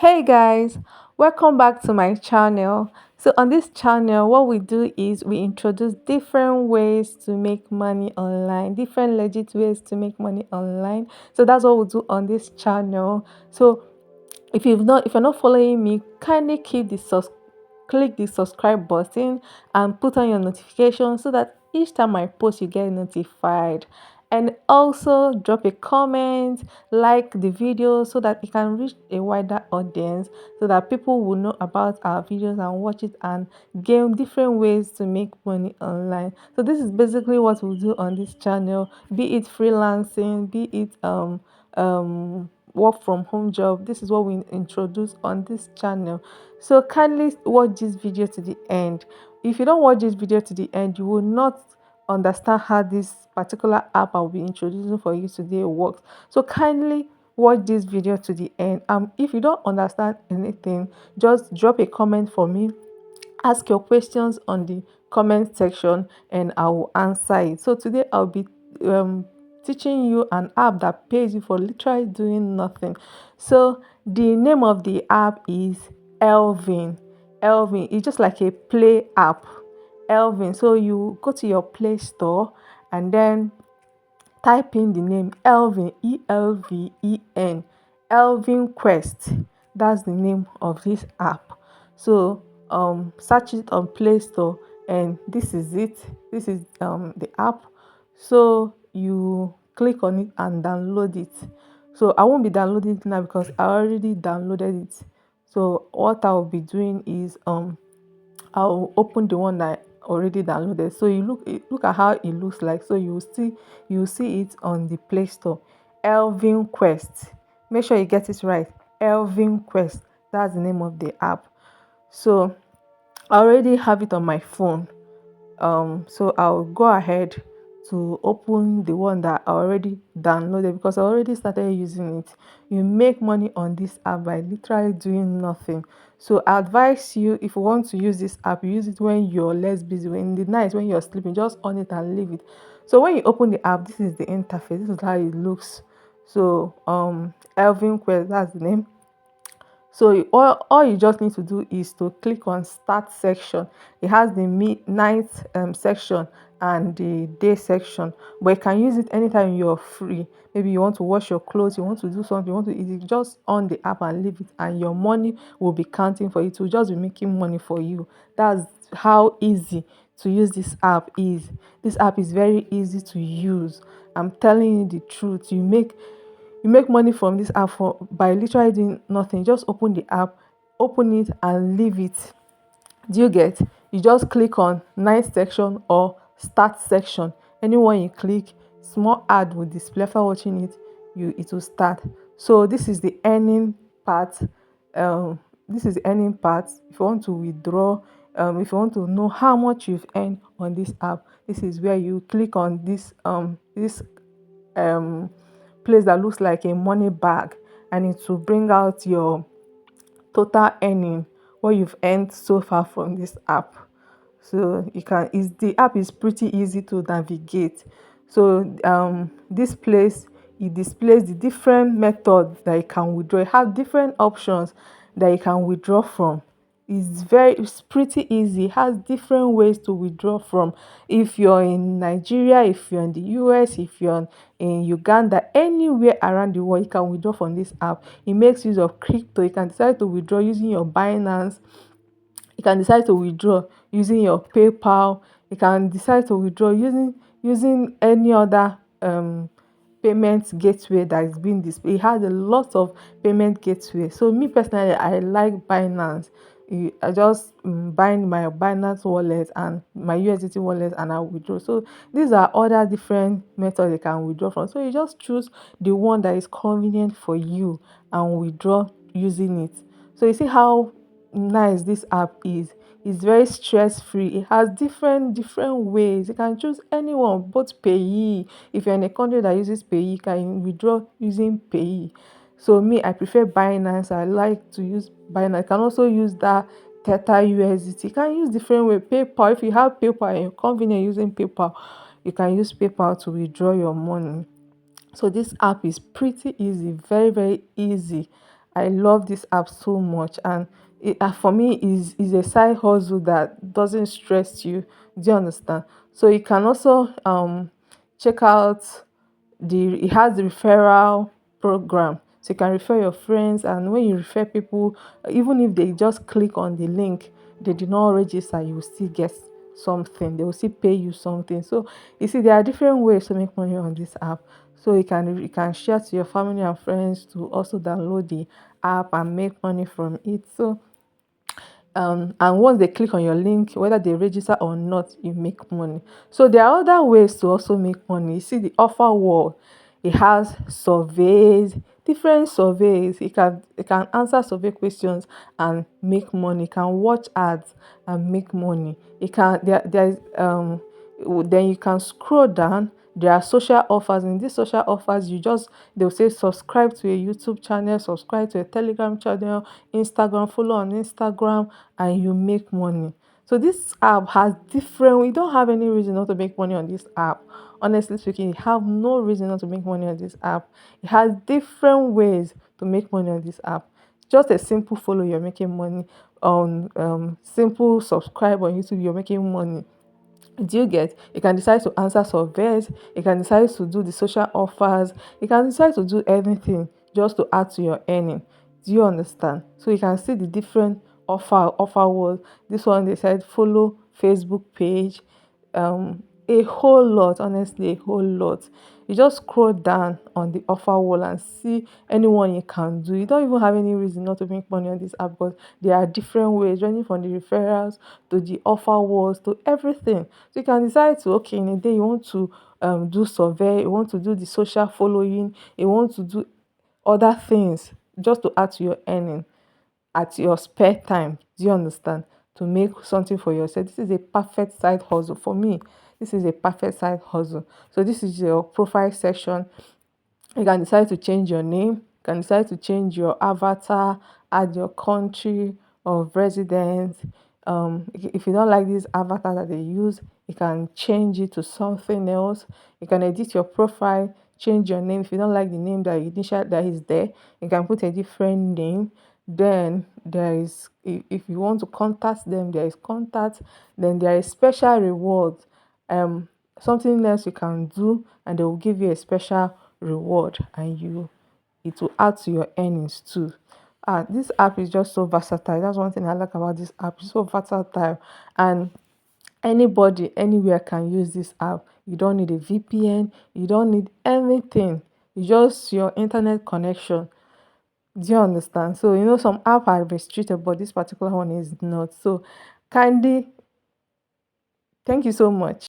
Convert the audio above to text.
Hey guys, welcome back to my channel. So on this channel, what we do is we introduce different ways to make money online, different legit ways to make money online. So that's what we do on this channel. So if you're not following me, kindly click the subscribe button and put on your notifications so that each time I post you get notified. And also drop a comment, like the video so that it can reach a wider audience, so that people will know about our videos and watch it and gain different ways to make money online. So this is basically what we do on this channel, be it freelancing, be it work from home job. This is what we introduce on this channel. So kindly watch this video to the end. If you don't watch this video to the end, you will not understand how this particular app I'll be introducing for you today works. So kindly watch this video to the end. If you don't understand anything, just drop a comment for me, ask your questions on the comment section, and I will answer it. So today I'll be um teaching you an app that pays you for literally doing nothing. So the name of the app is Elvin. Elvin is just like a play app. Elvin. So you go to your Play Store and then type in the name Elvin, ELVEN, Elvin Quest. That's the name of this app. So search it on Play Store, and this is it. This is the app. So you click on it and download it. So I won't be downloading it now because I already downloaded it. So what I'll be doing is I'll open the one that I already downloaded. So look at how it looks like. So you see it on the Play Store. Elvin Quest. Make sure you get it right. Elvin Quest. That's the name of the app. So I already have it on my phone. So I'll go ahead to open the one that I already downloaded because I already started using it. You make money on this app by literally doing nothing. So I advise you, if you want to use this app, you use it when you're less busy, when in the night, when you're sleeping, just on it and leave it. So when you open the app, this is the interface, this is how it looks. So Elvin Quest, that's the name. So all you just need to do is to click on start section. It has the night section and the day section, but you can use it anytime you're free. Maybe you want to wash your clothes, you want to do something, you want to eat it, just on the app and leave it, and your money will be counting for you. It will just be making money for you. That's how easy to use this app is. This app is very easy to use. I'm telling you the truth. You make money from this app by literally doing nothing. Just open the app, open it and leave it. Do you get? You just click on night section or start section. Anyone you click, small ad will display. After watching it, it will start. So this is the earning part. This is the earning part. If you want to withdraw, if you want to know how much you've earned on this app, this is where you click on this um place that looks like a money bag, and it will bring out your total earning, what you've earned so far from this app. So you can is the app is pretty easy to navigate. So this place, it displays the different methods that you can withdraw. You have different options that you can withdraw from. It's pretty easy. It has different ways to withdraw from. If you're in Nigeria, if you're in the US, if you're in Uganda, anywhere around the world, you can withdraw from this app. It makes use of crypto. You can decide to withdraw using your Binance. You can decide to withdraw using your PayPal. You can decide to withdraw using any other payment gateway that is being displayed. It has a lot of payment gateway. So me personally, I like Binance. I just bind my Binance wallet and my USDT wallet and I withdraw. So these are other different methods you can withdraw from. So you just choose the one that is convenient for you and withdraw using it. So you see how nice this app is. It's very stress free. It has different ways. You can choose anyone, both payee. If you're in a country that uses payee, you can withdraw using payee. So me, I prefer Binance. I like to use Binance. I can also use that Theta USDT. You can use different way. PayPal. If you have PayPal and you're convenient using PayPal, you can use PayPal to withdraw your money. So this app is pretty easy, very easy, I love this app so much, and for me is a side hustle that doesn't stress you. Do you understand? So you can also check out the it has the referral program, so you can refer your friends. And when you refer people, even if they just click on the link, they did not register, you will still get something, they will still pay you something. So you see, there are different ways to make money on this app. So you can share to your family and friends to also download the app and make money from it. So and once they click on your link, whether they register or not, you make money. So there are other ways to also make money. You see the offer wall, it has surveys, different surveys. You can answer survey questions and make money. You can watch ads and make money. You can there's then you can scroll down. There are social offers. In these social offers, they'll say subscribe to a YouTube channel, subscribe to a Telegram channel, Instagram, follow on Instagram, and you make money. So this app has different. We don't have any reason not to make money on this app. Honestly speaking, you have no reason not to make money on this app. It has different ways to make money on this app. Just a simple follow, you're making money. On simple subscribe on YouTube, you're making money. Do you get? You can decide to answer surveys, you can decide to do the social offers, you can decide to do anything just to add to your earning. Do you understand? So you can see the different offer was. This one they said follow Facebook page, a whole lot, honestly, a whole lot. You just scroll down on the offer wall and see anyone you can do. You don't even have any reason not to make money on this app, because there are different ways, ranging from the referrals to the offer walls to everything. So you can decide to, okay, in a day you want to do survey, you want to do the social following, you want to do other things just to add to your earning at your spare time. Do you understand? To make something for yourself. This is a perfect side hustle for me. This is a perfect side hustle. So this is your profile section. You can decide to change your name, you can decide to change your avatar, add your country of residence. If you don't like this avatar that they use, you can change it to something else. You can edit your profile, change your name. If you don't like the name that is there, you can put a different name. Then there is, if you want to contact them, there is contact. Then there is special rewards. um Something else you can do, and they will give you a special reward, and it will add to your earnings too. This app is just so versatile. That's one thing I like about this app. It's so versatile, and anybody anywhere can use this app. You don't need a VPN, you don't need anything. You just your internet connection. Do you understand? So some app are restricted, but this particular one is not. So kindly, thank you so much.